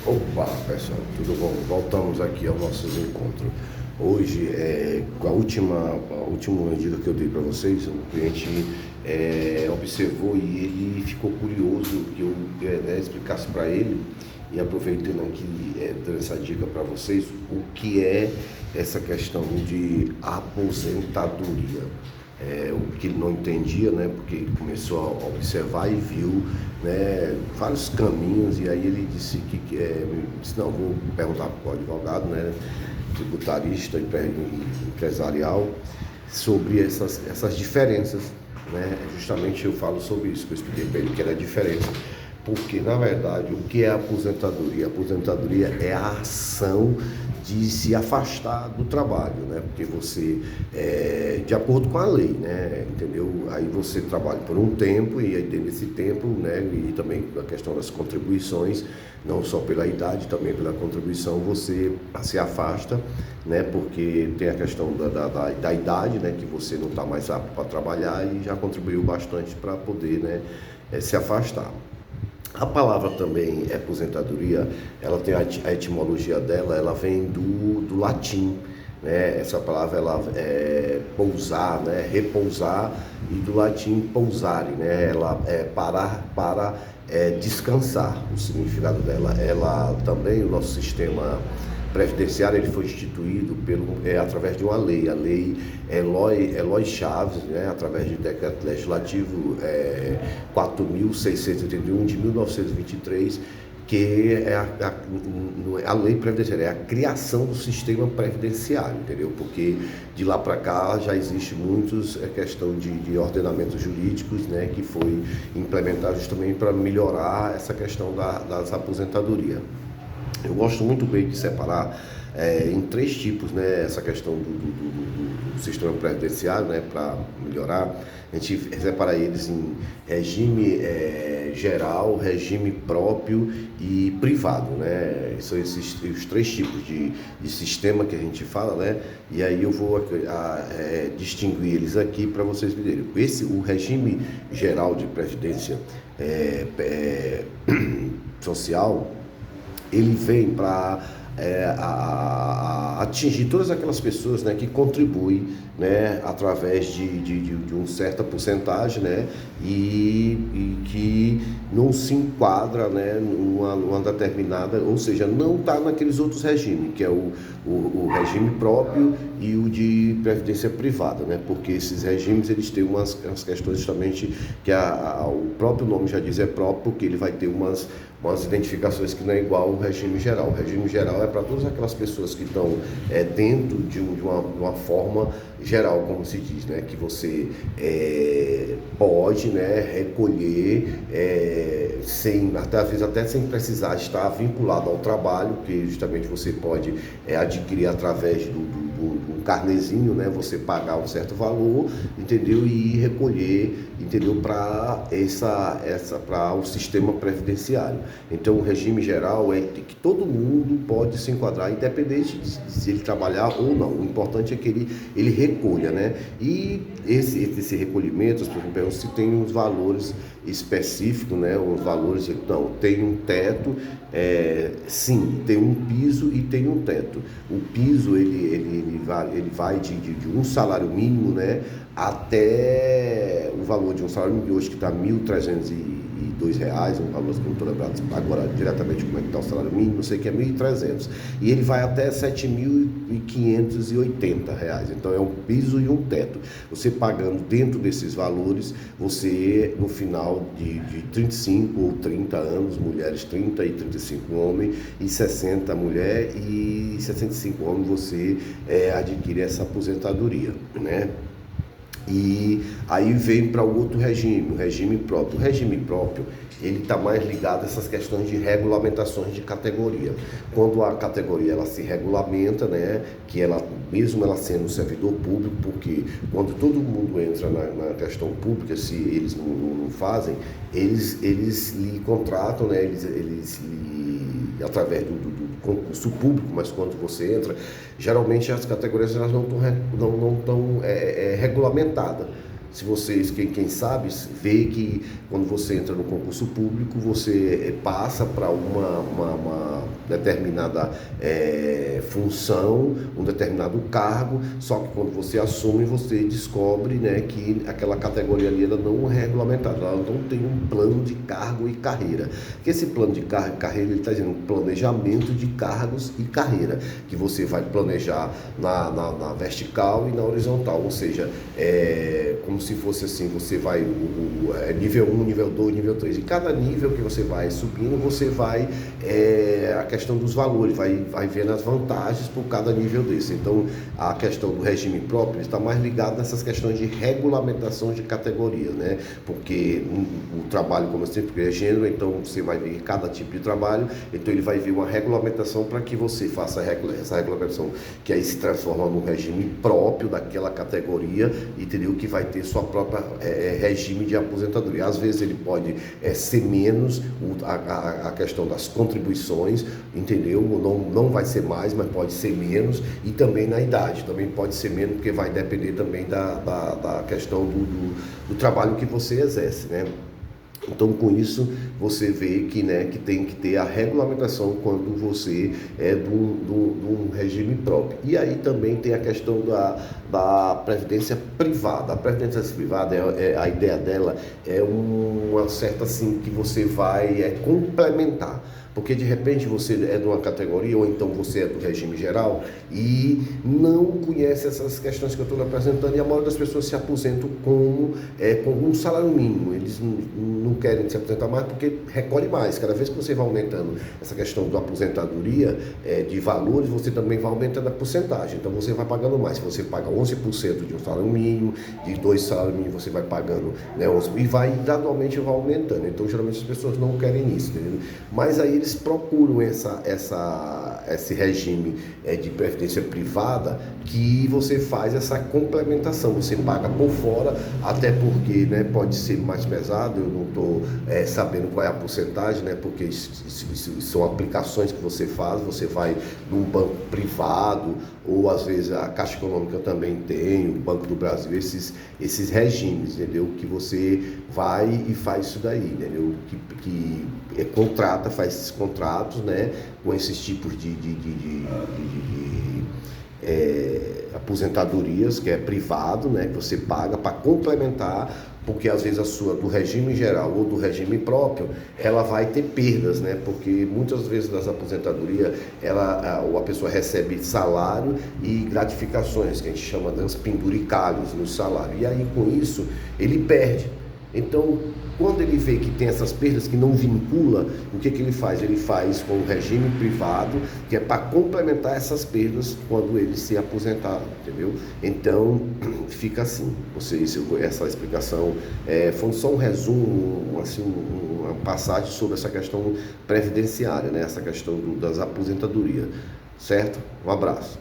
Opa, pessoal, tudo bom? Voltamos aqui ao nosso encontro. Hoje, a última dica que eu dei para vocês, o cliente observou e ele ficou curioso que eu explicasse para ele, e aproveitando aqui, dando essa dica para vocês, o que é essa questão de aposentadoria. O que ele não entendia, né, porque ele começou a observar e viu, né, vários caminhos, e aí ele disse disse, não, vou perguntar para o advogado, né, tributarista e empresarial, sobre essas diferenças, né. Justamente eu falo sobre isso, que eu expliquei para ele que era a diferença, porque na verdade o que é a aposentadoria? A aposentadoria é a ação de se afastar do trabalho, né? Porque você, de acordo com a lei, né? Entendeu? Aí você trabalha por um tempo e aí dentro desse tempo, né? E também a questão das contribuições, não só pela idade, também pela contribuição, você se afasta, né? Porque tem a questão da idade, né? Que você não está mais apto para trabalhar e já contribuiu bastante para poder, né? Se afastar. A palavra também aposentadoria, ela tem a etimologia dela, ela vem do latim, né? Essa palavra ela é pousar, né? Repousar, e do latim pousare, né? Ela é para descansar, o significado dela. Ela também, o nosso sistema previdenciário, ele foi instituído através de uma lei, a lei Eloy Chaves, né, através de decreto legislativo 4.681 de 1923, que é a lei previdenciária, é a criação do sistema previdenciário, entendeu? Porque de lá para cá já existe muitos questão de ordenamentos jurídicos, né, que foi implementado justamente para melhorar essa questão das aposentadorias. Eu gosto muito bem de separar em três tipos, né, essa questão do sistema previdenciário, né, para melhorar. A gente separa eles em regime geral, regime próprio e privado, né? São esses os três tipos de sistema que a gente fala, né? E aí eu vou distinguir eles aqui para vocês verem. O regime geral de previdência social, ele vem para atingir todas aquelas pessoas, né, que contribuem, né, através de uma certa porcentagem, né, e que não se enquadra, né, numa determinada, ou seja, não está naqueles outros regimes, que é o regime próprio e o de previdência privada, né, porque esses regimes eles têm umas questões justamente que o próprio nome já diz, é próprio, porque ele vai ter umas identificações que não é igual ao regime geral. O regime geral é para todas aquelas pessoas que estão dentro de uma forma geral, como se diz, né? Que você pode, né, recolher às vezes até sem precisar estar vinculado ao trabalho, que justamente você pode adquirir através do carnezinho, né? Você pagar um certo valor, entendeu? E ir recolher, entendeu? Para para o sistema previdenciário. Então, o regime geral é que todo mundo pode se enquadrar, independente de se ele trabalhar ou não. O importante é que ele recolha, né? E esse recolhimento, as pessoas me perguntam se tem uns valores específicos, né? Os valores, não, tem um teto, sim, tem um piso e tem um teto. O piso, ele vai de um salário mínimo, né, até o valor de um salário mínimo hoje que está R$ 1.302, um valor que não estou lembrado agora diretamente como é que está o salário mínimo, não sei que é 1.300, e ele vai até R$ 7.580, então é um piso e um teto. Você pagando dentro desses valores, você no final de 35 ou 30 anos, mulheres 30 e 35 homem, e 60 mulher e 65 homem, você adquire essa aposentadoria, né? E aí vem para o outro regime, o regime próprio. O regime próprio, ele está mais ligado a essas questões de regulamentações de categoria. Quando a categoria ela se regulamenta, né, que mesmo ela sendo um servidor público, porque quando todo mundo entra na questão pública, se eles não fazem, eles lhe contratam, né, através do concurso público, mas quando você entra, geralmente as categorias elas não estão regulamentadas. Se vocês, quem sabe, vê que quando você entra no concurso público, você passa para determinada função, um determinado cargo, só que quando você assume, você descobre, né, que aquela categoria ali ela não é regulamentada, ela não tem um plano de cargo e carreira. Que esse plano de cargo e carreira, ele está dizendo um planejamento de cargos e carreira, que você vai planejar na vertical e na horizontal, ou seja, como se fosse assim, você vai nível 1, nível 2, nível 3, e cada nível que você vai subindo, você vai a questão dos valores, vai vendo as vantagens por cada nível desse. Então, a questão do regime próprio está mais ligado nessas questões de regulamentação de categorias, né? Porque o trabalho, como eu sempre é gênero, então você vai ver cada tipo de trabalho, então ele vai ver uma regulamentação para que você faça essa regulamentação, que aí se transforma num regime próprio daquela categoria, entendeu? Que vai ter sua própria regime de aposentadoria. Às vezes ele pode ser menos a questão das contribuições, entendeu? Não vai ser mais, mas pode ser menos, e também na idade, também pode ser menos, porque vai depender também da questão do trabalho que você exerce, né? Então, com isso, você vê que, né, que tem que ter a regulamentação quando você é de um regime próprio. E aí também tem a questão da previdência privada. A previdência privada, a ideia dela é uma certa assim, que você vai complementar. Porque de repente você é de uma categoria, ou então você é do regime geral e não conhece essas questões que eu estou apresentando, e a maioria das pessoas se aposentam com um salário mínimo. Eles não querem se aposentar mais porque recolhe mais. Cada vez que você vai aumentando essa questão da aposentadoria, de valores, você também vai aumentando a porcentagem. Então você vai pagando mais. Se você paga 11% de um salário mínimo, de 2 salários mínimos você vai pagando, né, 11%, e gradualmente vai aumentando. Então geralmente as pessoas não querem isso, entendeu? Mas aí eles procuram esse regime de previdência privada, que você faz essa complementação, você paga por fora, até porque, né, pode ser mais pesado, eu não estou sabendo qual é a porcentagem, né, porque isso são aplicações que você faz, você vai num banco privado, ou às vezes a Caixa Econômica também tem, o Banco do Brasil, esses regimes, entendeu? Que você vai e faz isso daí, entendeu? Que contrata, faz esses contratos, né, com esses tipos de aposentadorias, que é privado, né, que você paga para complementar, porque às vezes a sua do regime geral ou do regime próprio, ela vai ter perdas, né, porque muitas vezes das aposentadorias, a pessoa recebe salário e gratificações, que a gente chama de penduricalhos no salário, e aí com isso ele perde. Então, quando ele vê que tem essas perdas que não vincula, o que ele faz? Ele faz com o regime privado, que é para complementar essas perdas quando ele se aposentar, entendeu? Então, fica assim. Essa explicação foi só um resumo, assim, uma passagem sobre essa questão previdenciária, né? Essa questão das aposentadorias, certo? Um abraço.